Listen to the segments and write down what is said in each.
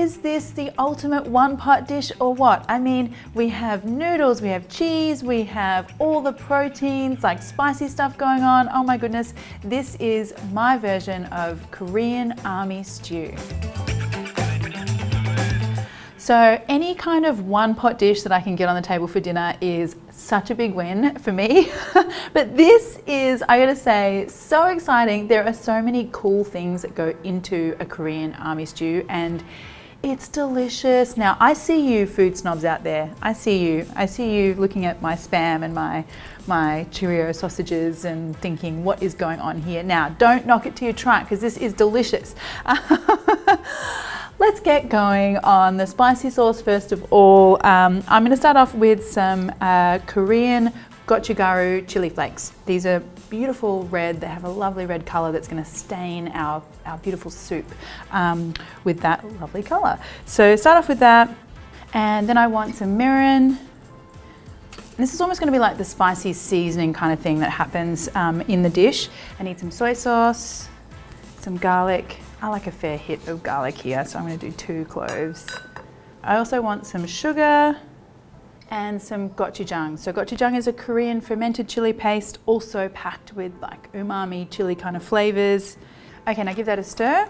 is this the ultimate one pot dish or what? I mean, we have noodles, we have cheese, we have all the proteins, like spicy stuff going on. Oh my goodness, this is my version of Korean army stew. So any kind of one pot dish that I can get on the table for dinner is such a big win for me. But this is, I gotta say, so exciting. There are so many cool things that go into a Korean army stew, and it's delicious. Now, I see you food snobs out there. I see you looking at my Spam and my Cheerio sausages and thinking, what is going on here? Now, don't knock it till you try it, because this is delicious. Let's get going on the spicy sauce first of all. I'm going to start off with some Korean gochugaru chili flakes. These are beautiful red. They have a lovely red color that's going to stain our beautiful soup with that lovely color. So start off with that, and then I want some mirin. This is almost going to be like the spicy seasoning kind of thing that happens in the dish. I need some soy sauce, some garlic. I like a fair hit of garlic here, so I'm going to do 2 cloves. I also want some sugar and some gochujang. So gochujang is a Korean fermented chili paste, also packed with like umami chili kind of flavors. Okay, now give that a stir.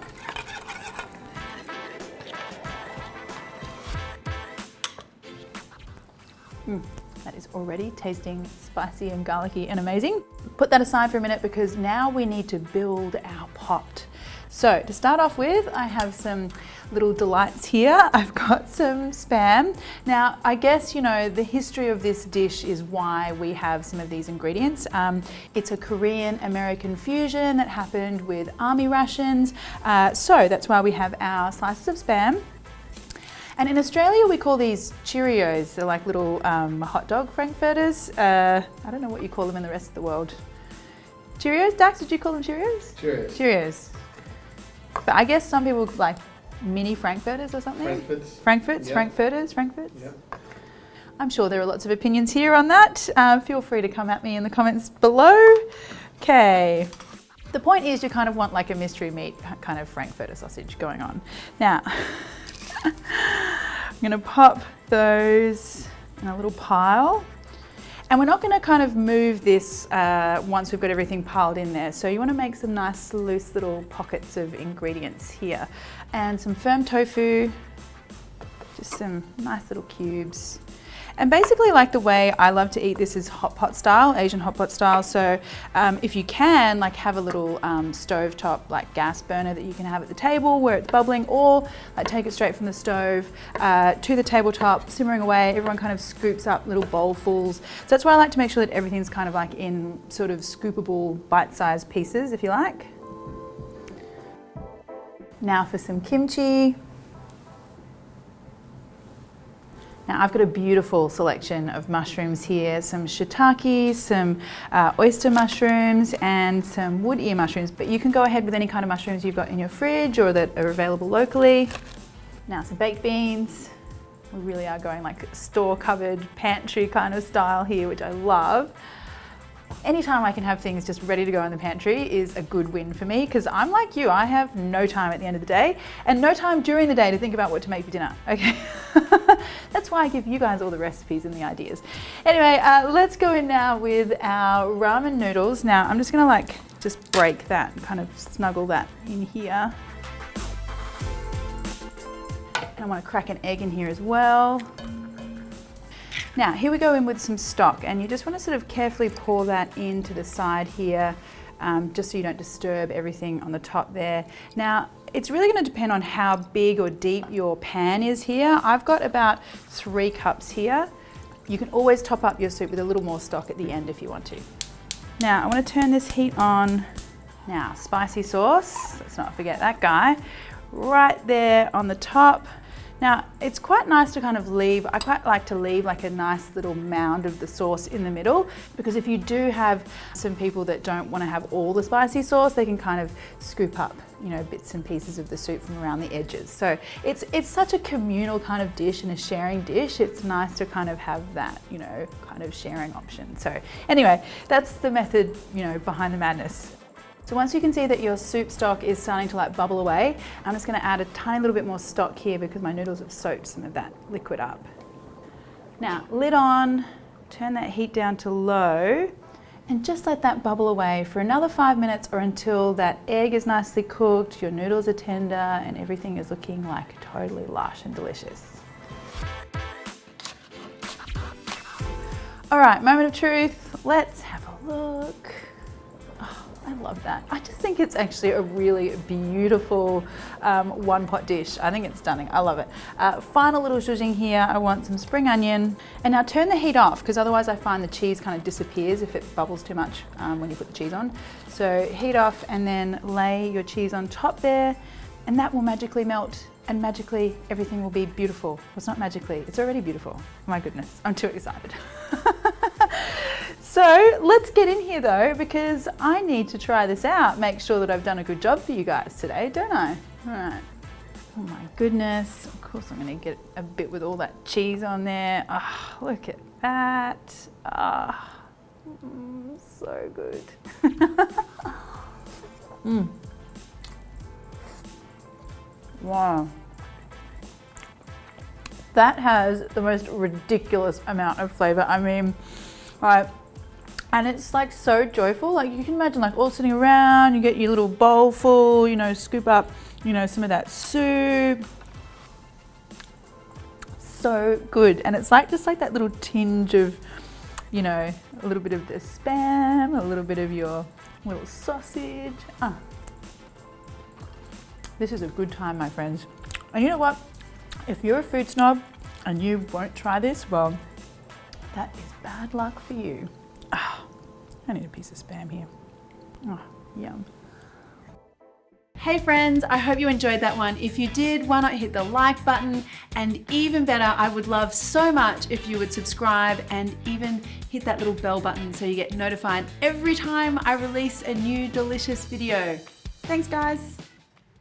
That is already tasting spicy and garlicky and amazing. Put that aside for a minute, because now we need to build our pot. So to start off with, I have some little delights here. I've got some Spam. Now, I guess, you know, the history of this dish is why we have some of these ingredients. It's a Korean-American fusion that happened with army rations. So that's why we have our slices of Spam. And in Australia, we call these Cheerios. They're like little hot dog frankfurters. I don't know what you call them in the rest of the world. Cheerios? Dax, did you call them Cheerios? Cheerios. Cheerios. But I guess some people like mini frankfurters or something. Frankfurts, yep. Frankfurters. Yep. I'm sure there are lots of opinions here on that. Feel free to come at me in the comments below. Okay. The point is, you kind of want like a mystery meat kind of frankfurter sausage going on. Now, I'm gonna pop those in a little pile. And we're not going to kind of move this once we've got everything piled in there. So you want to make some nice loose little pockets of ingredients here. And some firm tofu, just some nice little cubes. And basically, like, the way I love to eat this is hot pot style, Asian hot pot style. So if you can, like, have a little stovetop, like, gas burner that you can have at the table where it's bubbling, or like take it straight from the stove to the tabletop, simmering away. Everyone kind of scoops up little bowlfuls. So that's why I like to make sure that everything's kind of like in sort of scoopable bite-sized pieces, if you like. Now for some kimchi. Now I've got a beautiful selection of mushrooms here, some shiitake, some oyster mushrooms, and some wood ear mushrooms, but you can go ahead with any kind of mushrooms you've got in your fridge or that are available locally. Now some baked beans. We really are going like store-covered pantry kind of style here, which I love. Anytime I can have things just ready to go in the pantry is a good win for me, because I'm like you, I have no time at the end of the day and no time during the day to think about what to make for dinner, okay? That's why I give you guys all the recipes and the ideas. Anyway, let's go in now with our ramen noodles. Now I'm just gonna just break that and kind of snuggle that in here. And I wanna crack an egg in here as well. Now, here we go in with some stock, and you just want to sort of carefully pour that into the side here, just so you don't disturb everything on the top there. Now, it's really going to depend on how big or deep your pan is here. I've got about 3 cups here. You can always top up your soup with a little more stock at the end if you want to. Now, I want to turn this heat on. Now, spicy sauce, let's not forget that guy, right there on the top. Now, it's quite nice to kind of leave, I quite like to leave like a nice little mound of the sauce in the middle, because if you do have some people that don't want to have all the spicy sauce, they can kind of scoop up, you know, bits and pieces of the soup from around the edges. So it's such a communal kind of dish and a sharing dish. It's nice to kind of have that, you know, kind of sharing option. So anyway, that's the method, you know, behind the madness. So once you can see that your soup stock is starting to like bubble away, I'm just going to add a tiny little bit more stock here because my noodles have soaked some of that liquid up. Now, lid on, turn that heat down to low, and just let that bubble away for another 5 minutes or until that egg is nicely cooked, your noodles are tender, and everything is looking like totally lush and delicious. All right, moment of truth. Let's have a look. Oh, I love that. I just think it's actually a really beautiful one pot dish. I think it's stunning. I love it. Final little zhuzhing here. I want some spring onion. And now turn the heat off because otherwise I find the cheese kind of disappears if it bubbles too much when you put the cheese on. So heat off and then lay your cheese on top there, and that will magically melt, and magically everything will be beautiful. Well, it's not magically, it's already beautiful. My goodness, I'm too excited. So let's get in here though, because I need to try this out, make sure that I've done a good job for you guys today, don't I? All right. Oh my goodness, of course I'm gonna get a bit with all that cheese on there. Oh, look at that. So good. Wow. That has the most ridiculous amount of flavor. I mean, right. And it's like so joyful. Like you can imagine like all sitting around, you get your little bowl full, you know, scoop up, you know, some of that soup. So good. And it's like just like that little tinge of, you know, a little bit of the Spam, a little bit of your little sausage. This is a good time, my friends. And you know what? If you're a food snob and you won't try this, well, that is bad luck for you. I need a piece of Spam here. Yum. Hey friends, I hope you enjoyed that one. If you did, why not hit the like button? And even better, I would love so much if you would subscribe and even hit that little bell button so you get notified every time I release a new delicious video. Thanks guys.